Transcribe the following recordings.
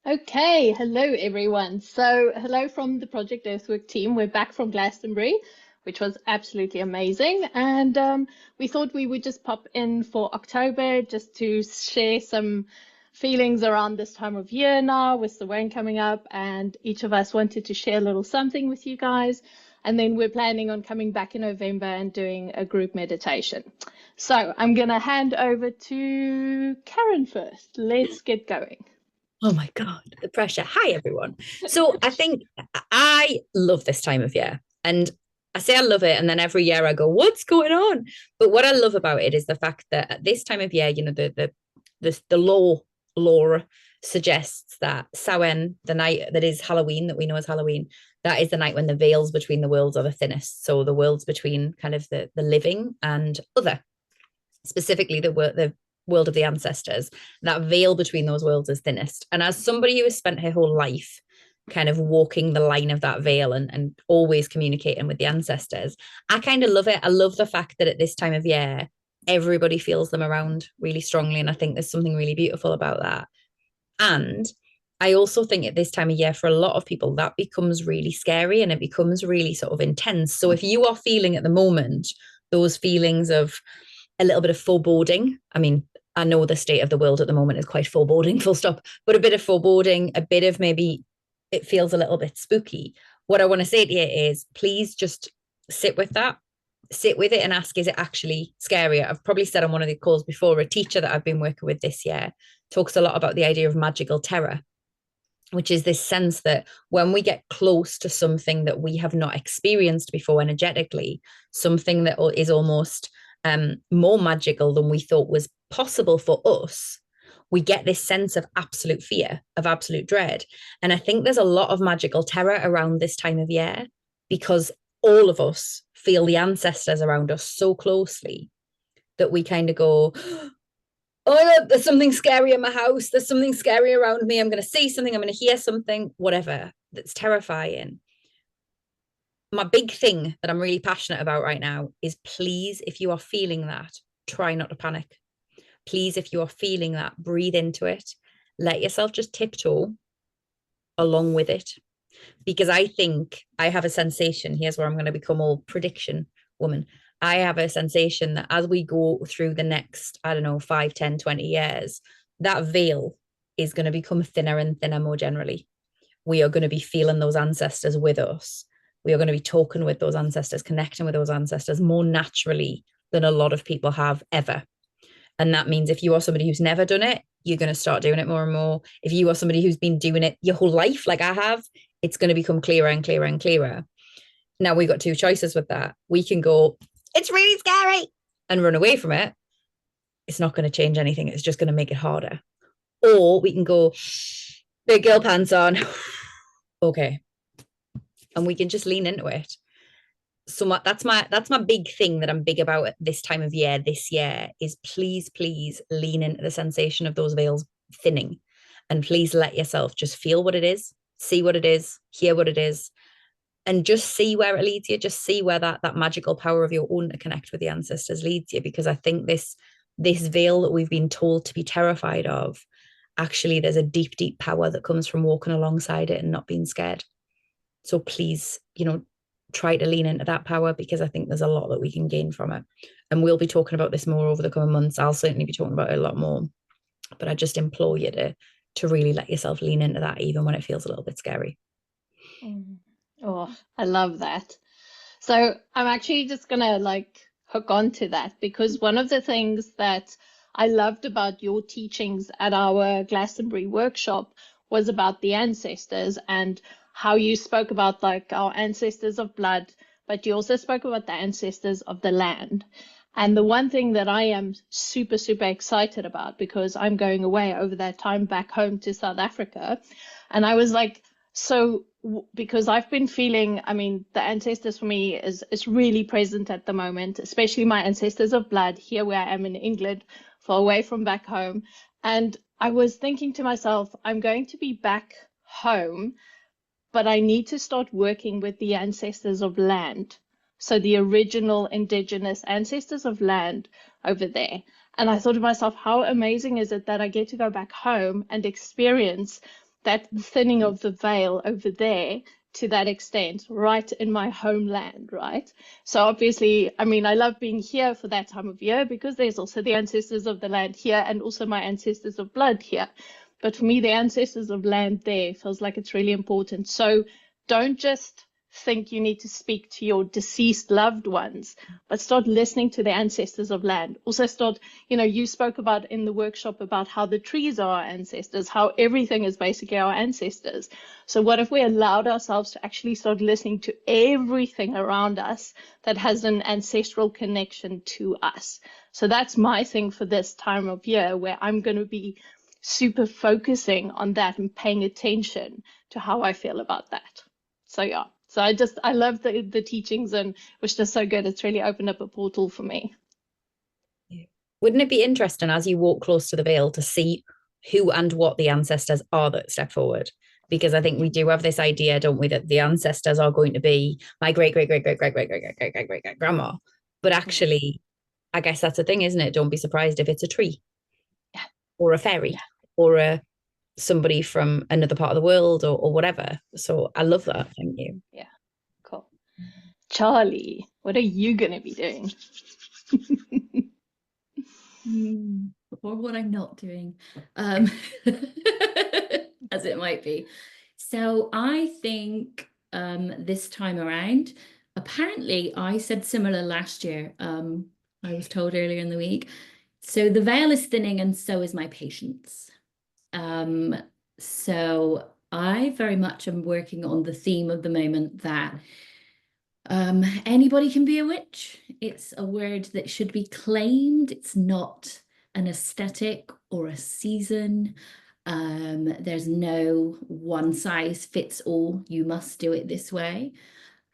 Okay, hello everyone. So, hello from the Project Earthwork team. We're back from Glastonbury, which was absolutely amazing. And we thought we would just pop in for October just to share some feelings around this time of year now with the rain coming up. And each of us wanted to share a little something with you guys. And then we're planning on coming back in November and doing a group meditation. So, I'm going to hand over to Karen first. Let's get going. Oh my God, the pressure. Hi, everyone. So I think I love this time of year. And I say I love it. And then every year I go, what's going on? But what I love about it is the fact that at this time of year, the law suggests that Samhain, the night that is Halloween, that we know as Halloween, that is the night when the veils between the worlds are the thinnest. So the worlds between kind of the living and other, specifically the world of the ancestors, that veil between those worlds is thinnest. And as somebody who has spent her whole life kind of walking the line of that veil and always communicating with the ancestors, I kind of love it. I love the fact that at this time of year, everybody feels them around really strongly. And I think there's something really beautiful about that. And I also think at this time of year, for a lot of people, that becomes really scary and it becomes really sort of intense. So if you are feeling at the moment those feelings of a little bit of foreboding, I mean, I know the state of the world at the moment is quite foreboding, full stop, but a bit of foreboding, a bit of maybe it feels a little bit spooky. What I want to say to you is please just sit with that, sit with it and ask, is it actually scary? I've probably said on one of the calls before, a teacher that I've been working with this year talks a lot about the idea of magical terror, which is this sense that when we get close to something that we have not experienced before energetically, something that is almost more magical than we thought was possible for us, we get this sense of absolute fear, of absolute dread. And I think there's a lot of magical terror around this time of year because all of us feel the ancestors around us so closely that we kind of go, oh, there's something scary in my house. There's something scary around me. I'm going to see something. I'm going to hear something, whatever. That's terrifying. My big thing that I'm really passionate about right now is please, if you are feeling that, try not to panic. Please, if you are feeling that, breathe into it. Let yourself just tiptoe along with it. Because I think I have a sensation, here's where I'm going to become all prediction woman. I have a sensation that as we go through the next, I don't know, 5, 10, 20 years, that veil is going to become thinner and thinner more generally. We are going to be feeling those ancestors with us. We are going to be talking with those ancestors, connecting with those ancestors more naturally than a lot of people have ever. And that means if you are somebody who's never done it, you're going to start doing it more and more. If you are somebody who's been doing it your whole life, like I have, it's going to become clearer and clearer and clearer. Now we've got two choices with that. We can go, it's really scary, and run away from it. It's not going to change anything. It's just going to make it harder. Or we can go, big girl pants on. Okay. And we can just lean into it. So that's my big thing that I'm big about at this time of year this year is please lean into the sensation of those veils thinning, and please let yourself just feel what it is, see what it is, hear what it is, and just see where it leads you. Just see where that magical power of your own to connect with the ancestors leads you, because I think this veil that we've been told to be terrified of, actually there's a deep power that comes from walking alongside it and not being scared. So please, try to lean into that power, because I think there's a lot that we can gain from it. And we'll be talking about this more over the coming months. I'll certainly be talking about it a lot more. But I just implore you to really let yourself lean into that, even when it feels a little bit scary. Oh, I love that. So I'm actually just gonna hook on to that, because one of the things that I loved about your teachings at our Glastonbury workshop was about the ancestors and how you spoke about our ancestors of blood, but you also spoke about the ancestors of the land. And the one thing that I am super, super excited about, because I'm going away over that time back home to South Africa, and I was like, so because I've been feeling, I mean, the ancestors for me is really present at the moment, especially my ancestors of blood here where I am in England, far away from back home. And I was thinking to myself, I'm going to be back home, but I need to start working with the ancestors of land. So the original indigenous ancestors of land over there. And I thought to myself, how amazing is it that I get to go back home and experience that thinning of the veil over there to that extent, right in my homeland, right? So obviously, I mean, I love being here for that time of year because there's also the ancestors of the land here and also my ancestors of blood here. But for me, the ancestors of land there feels like it's really important. So don't just think you need to speak to your deceased loved ones, but start listening to the ancestors of land. Also start, you spoke about in the workshop about how the trees are our ancestors, how everything is basically our ancestors. So what if we allowed ourselves to actually start listening to everything around us that has an ancestral connection to us? So that's my thing for this time of year, where I'm going to be super focusing on that and paying attention to how I feel about that. So yeah. So I love the teachings, and it was just so good. It's really opened up a portal for me. Wouldn't it be interesting as you walk close to the veil to see who and what the ancestors are that step forward? Because I think we do have this idea, don't we, that the ancestors are going to be my great, great, great, great, great, great, great, great, great, great, great, great grandma. But actually, I guess that's the thing, isn't it? Don't be surprised if it's a tree, or a fairy, or somebody from another part of the world, or whatever. So I love that. Thank you. Yeah, cool. Charlie, what are you going to be doing? Or what I'm not doing, as it might be. So I think this time around, apparently I said similar last year. I was told earlier in the week. So the veil is thinning and so is my patience. So I very much am working on the theme of the moment that anybody can be a witch. It's a word that should be claimed. It's not an aesthetic or a season. There's no one size fits all. You must do it this way.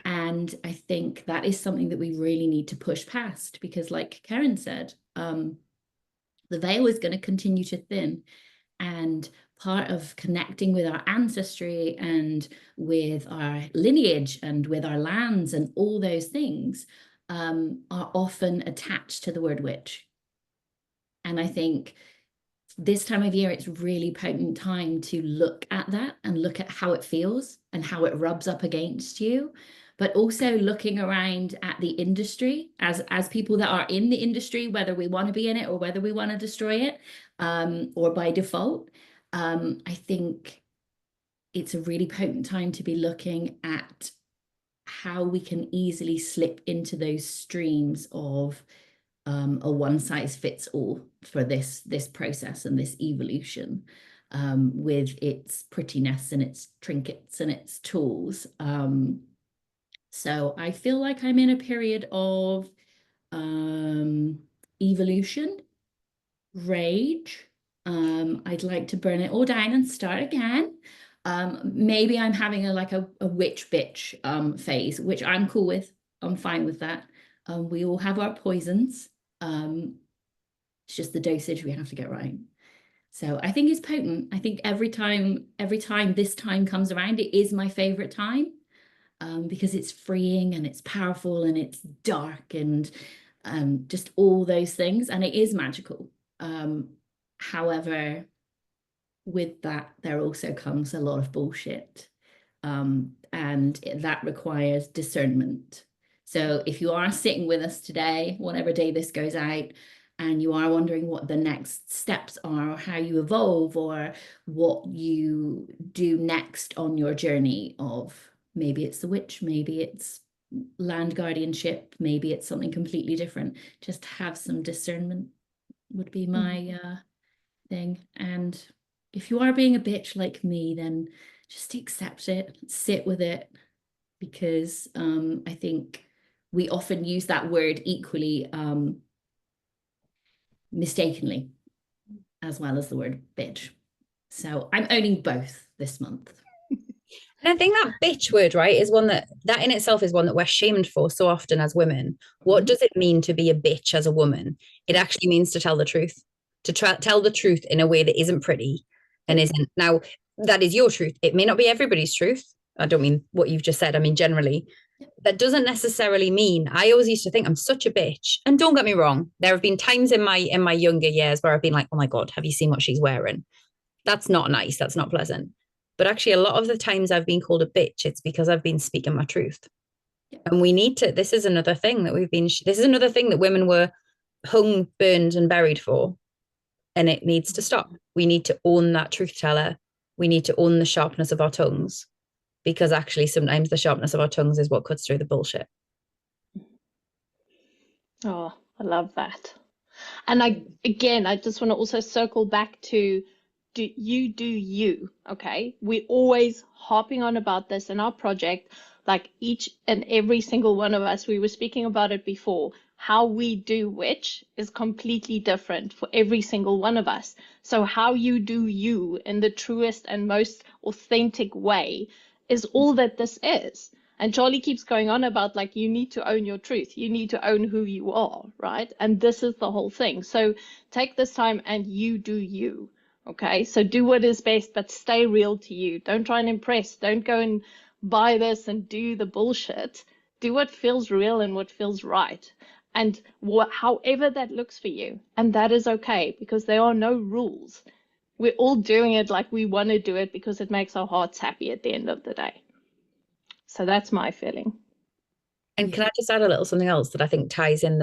And I think that is something that we really need to push past, because like Ceryn said, the veil is going to continue to thin. And part of connecting with our ancestry and with our lineage and with our lands and all those things are often attached to the word witch. And I think this time of year, it's really potent time to look at that and look at how it feels and how it rubs up against you. But also looking around at the industry as people that are in the industry, whether we want to be in it or whether we want to destroy it, or by default. I think it's a really potent time to be looking at how we can easily slip into those streams of a one size fits all for this process and this evolution, with its prettiness and its trinkets and its tools. So I feel like I'm in a period of evolution, rage. I'd like to burn it all down and start again. Maybe I'm having a witch bitch phase, which I'm cool with. I'm fine with that. We all have our poisons. It's just the dosage we have to get right. So I think it's potent. I think every time this time comes around, it is my favorite time, because it's freeing and it's powerful and it's dark and just all those things. And it is magical. However, with that, there also comes a lot of bullshit. And that requires discernment. So if you are sitting with us today, whatever day this goes out, and you are wondering what the next steps are, or how you evolve, or what you do next on your journey of, maybe it's the witch, maybe it's land guardianship, maybe it's something completely different, just have some discernment would be my thing. And if you are being a bitch like me, then just accept it, sit with it, because I think we often use that word equally mistakenly, as well as the word bitch. So I'm owning both this month. And I think that bitch word, right, is one that in itself is one that we're shamed for so often as women. What does it mean to be a bitch as a woman? It actually means to tell the truth, to tell the truth in a way that isn't pretty and isn't. Now, that is your truth. It may not be everybody's truth. I don't mean what you've just said. I mean, generally, that doesn't necessarily mean. I always used to think I'm such a bitch. And don't get me wrong, there have been times in my younger years where I've been like, oh my God, have you seen what she's wearing? That's not nice. That's not pleasant. But actually, a lot of the times I've been called a bitch, it's because I've been speaking my truth. Yeah. And we need to, this is another thing that this is another thing that women were hung, burned, and buried for. And it needs to stop. We need to own that truth teller. We need to own the sharpness of our tongues, because actually sometimes the sharpness of our tongues is what cuts through the bullshit. Oh, I love that. And I just want to also circle back to do you, okay? We're always harping on about this in our project, like each and every single one of us, we were speaking about it before. How we do which is completely different for every single one of us. So how you do you in the truest and most authentic way is all that this is. And Charlie keeps going on about like, you need to own your truth. You need to own who you are, right? And this is the whole thing. So take this time and you do you. Okay. So do what is best, but stay real to you. Don't try and impress. Don't go and buy this and do the bullshit. Do what feels real and what feels right. And however that looks for you. And that is okay, because there are no rules. We're all doing it like we want to do it because it makes our hearts happy at the end of the day. So that's my feeling. And can I just add a little something else that I think ties in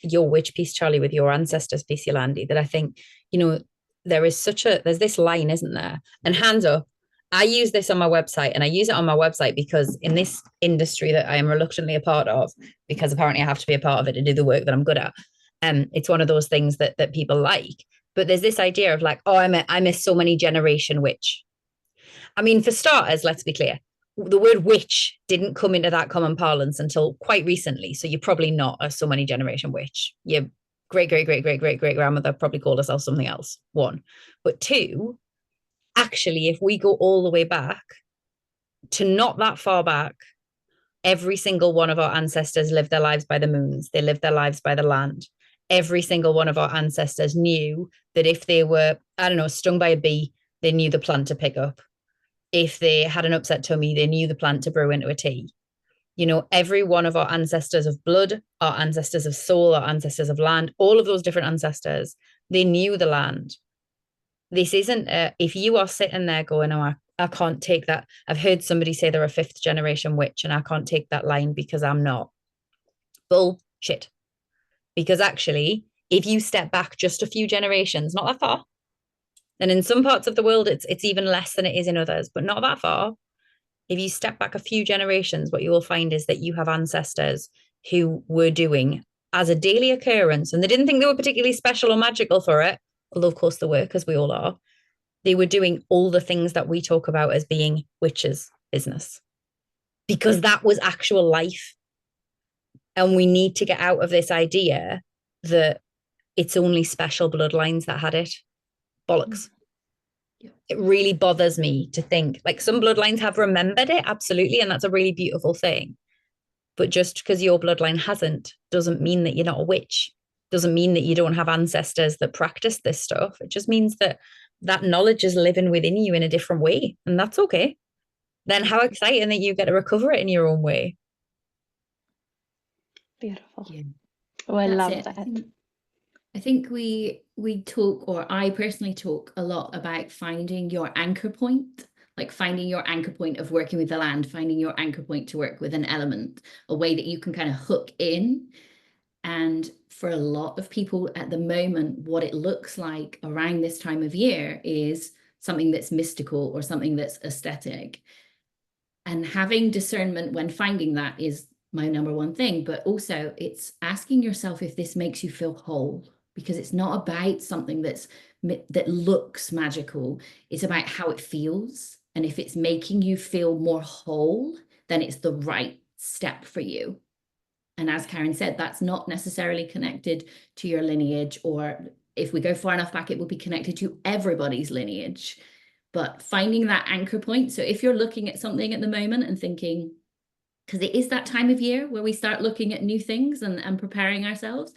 your witch piece, Charlie, with your ancestors piece, Yolandi, that I think, there's this line, isn't there? And hands up, I use this on my website, and I use it on my website because in this industry that I am reluctantly a part of, because apparently I have to be a part of it to do the work that I'm good at. It's one of those things that people like. But there's this idea of like, oh, I'm a so many generation witch. I mean, for starters, let's be clear. The word witch didn't come into that common parlance until quite recently. So you're probably not a so many generation witch. Your great, great, great, great, great, great grandmother probably called herself something else. One. But two, actually, if we go all the way back to not that far back, every single one of our ancestors lived their lives by the moons. They lived their lives by the land. Every single one of our ancestors knew that if they were, I don't know, stung by a bee, they knew the plant to pick up. If they had an upset tummy, they knew the plant to brew into a tea. Every one of our ancestors of blood, our ancestors of soul, our ancestors of land, all of those different ancestors, they knew the land. This isn't, if you are sitting there going, oh, I can't take that. I've heard somebody say they're a 5th generation witch and I can't take that line because I'm not. Bullshit. Because actually, if you step back just a few generations, not that far, and in some parts of the world, it's even less than it is in others, but not that far. If you step back a few generations, what you will find is that you have ancestors who were doing as a daily occurrence, and they didn't think they were particularly special or magical for it, although of course they were, because we all are. They were doing all the things that we talk about as being witches' business, because that was actual life. And we need to get out of this idea that it's only special bloodlines that had it. Bollocks. Yeah. It really bothers me to think like some bloodlines have remembered it, absolutely, and that's a really beautiful thing. But just because your bloodline hasn't doesn't mean that you're not a witch. Doesn't mean that you don't have ancestors that practice this stuff. It just means that knowledge is living within you in a different way, and that's okay. Then how exciting that you get to recover it in your own way. Beautiful. Yeah. Oh, I love that. I think we talk, or I personally talk a lot about finding your anchor point, like finding your anchor point of working with the land, finding your anchor point to work with an element, a way that you can kind of hook in. And for a lot of people at the moment, what it looks like around this time of year is something that's mystical or something that's aesthetic. And having discernment when finding that is my number one thing. But also it's asking yourself if this makes you feel whole, because it's not about something that looks magical. It's about how it feels. And if it's making you feel more whole, then it's the right step for you. And as Karen said, that's not necessarily connected to your lineage, or if we go far enough back, it will be connected to everybody's lineage. But finding that anchor point. So if you're looking at something at the moment and thinking, because it is that time of year where we start looking at new things and preparing ourselves.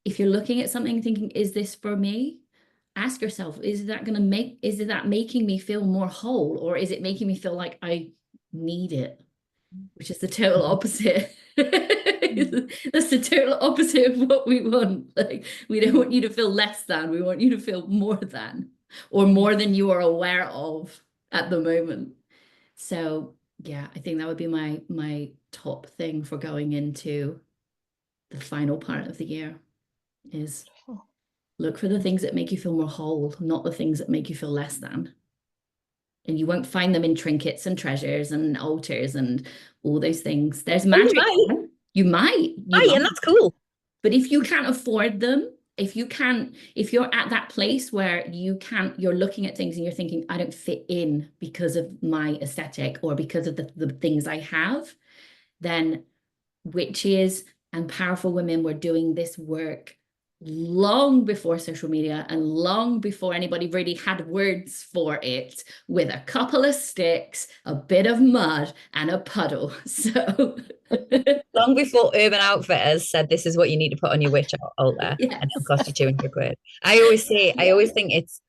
If you're looking at something thinking, is this for me? Ask yourself, is that making me feel more whole, or is it making me feel like I need it? Which is the total opposite. That's the total opposite of what we want. Like, we don't want you to feel less than, we want you to feel more than, or more than you are aware of. at the moment. So yeah, I think that would be my top thing for going into the final part of the year is look for the things that make you feel more whole, not the things that make you feel less than. And you won't find them in trinkets and treasures and altars and all those things. There's Well, you magic. might. You might. And that's cool. But if you can't afford them, if you're at that place where you're looking at things and you're thinking, I don't fit in because of my aesthetic or because of the things I have, then witches and powerful women were doing this work long before social media and long before anybody really had words for it, with a couple of sticks, a bit of mud, and a puddle. So long before Urban Outfitters said this is what you need to put on your witch altar, yes. and it'll cost you 200 quid. I always think it's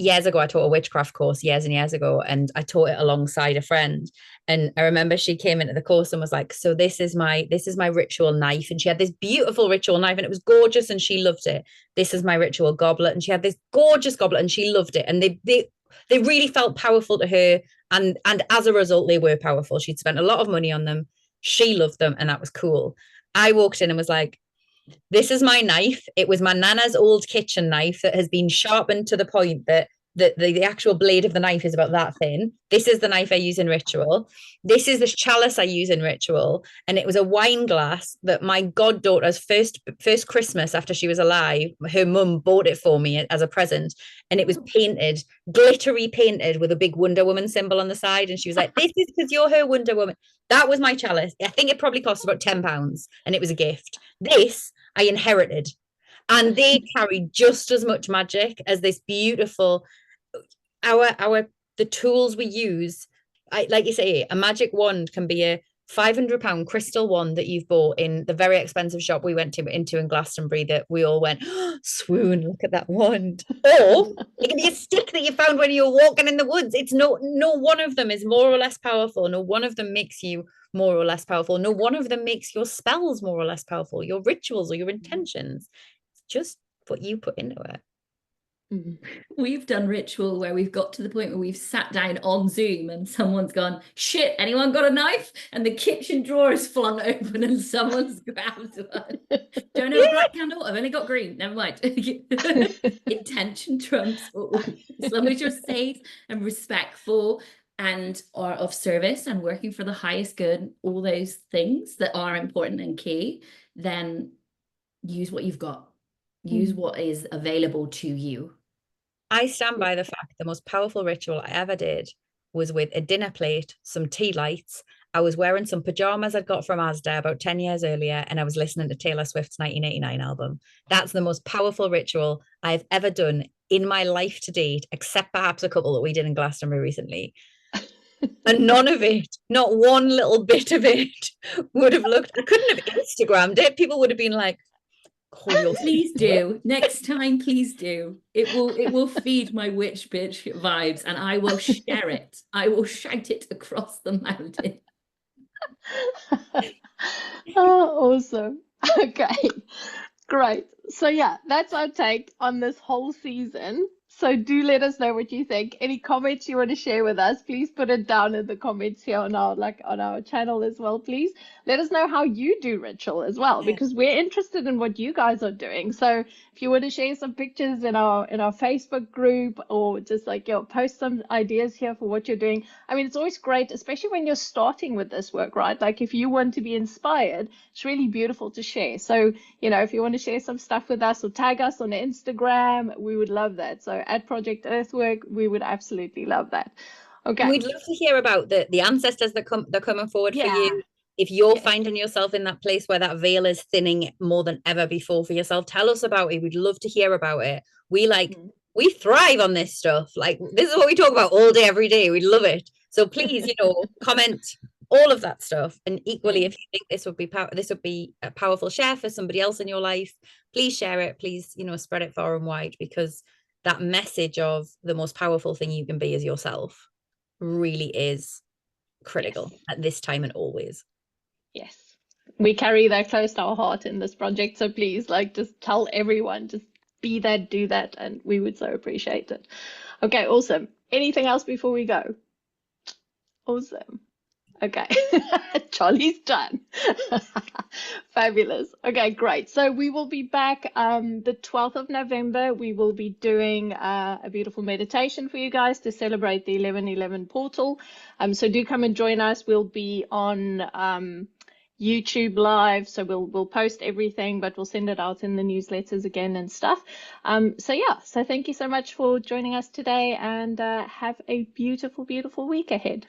years ago I taught a witchcraft course years and years ago, and I taught it alongside a friend. And I remember she came into the course and was like, so this is my ritual knife. And she had this beautiful ritual knife and it was gorgeous and she loved it. This is my ritual goblet. And she had this gorgeous goblet and she loved it. And they really felt powerful to her. And as a result, they were powerful. She'd spent a lot of money on them. She loved them. And that was cool. I walked in and was like, this is my knife. It was my nana's old kitchen knife that has been sharpened to the point that the actual blade of the knife is about that thin. This is the knife I use in ritual. This is the chalice I use in ritual. And it was a wine glass that my goddaughter's first Christmas after she was alive, her mum bought it for me as a present. And it was painted, glittery painted with a big Wonder Woman symbol on the side. And she was like, this is because you're her Wonder Woman. That was my chalice. I think it probably cost about £10 and it was a gift. This I inherited. And they carry just as much magic as this beautiful, the tools we use. Like you say, a magic wand can be a £500 crystal wand that you've bought in the very expensive shop we went into in Glastonbury that we all went, oh, swoon, look at that wand. Or it can be a stick that you found when you were walking in the woods. It's no one of them is more or less powerful. No one of them makes you more or less powerful. No one of them makes your spells more or less powerful, your rituals or your intentions. It's just what you put into it. We've done ritual where we've got to the point where we've sat down on Zoom and someone's gone, shit, anyone got a knife? And the kitchen drawer is flung open and someone's grabbed one. Don't have a black candle? I've only got green. Never mind. Intention trumps all. As long as you're safe and respectful and are of service and working for the highest good, all those things that are important and key, then use what you've got. Use what is available to you. I stand by the fact the most powerful ritual I ever did was with a dinner plate, some tea lights. I was wearing some pajamas I'd got from Asda about 10 years earlier, and I was listening to Taylor Swift's 1989 album. That's the most powerful ritual I've ever done in my life to date, except perhaps a couple that we did in Glastonbury recently. And none of it, not one little bit of it, would have looked, I couldn't have Instagrammed it. People would have been like, please do. Next time, please do. It will feed my witch bitch vibes and I will share it. I will shout it across the mountain. Oh, awesome. Okay, great. So yeah, that's our take on this whole season. So do let us know what you think. Any comments you want to share with us, please put it down in the comments here on our channel as well, please. Let us know how you do ritual as well, because we're interested in what you guys are doing. So if you want to share some pictures in our Facebook group, or just post some ideas here for what you're doing. I mean, it's always great, especially when you're starting with this work, right? Like if you want to be inspired, it's really beautiful to share. So, if you want to share some stuff with us or tag us on Instagram, we would love that. So at Project Earthwork, we would absolutely love that. Okay. We'd love to hear about the ancestors they're coming forward for you. If you're finding yourself in that place where that veil is thinning more than ever before for yourself, tell us about it. We'd love to hear about it. We thrive on this stuff. Like, this is what we talk about all day, every day. We love it. So please, comment all of that stuff. And equally, if you think this would be a powerful share for somebody else in your life, please share it. Please, spread it far and wide, because that message of the most powerful thing you can be is yourself really is critical at this time and always. Yes. We carry that close to our heart in this project. So please, just tell everyone, just be that, do that. And we would so appreciate it. Okay, awesome. Anything else before we go? Awesome. Okay, Charlie's done. Fabulous. Okay, great. So we will be back the 12th of November. We will be doing a beautiful meditation for you guys to celebrate the 11/11 portal. So do come and join us. We'll be on YouTube live, so we'll post everything, but we'll send it out in the newsletters again and stuff. So yeah, so thank you so much for joining us today, and have a beautiful, beautiful week ahead.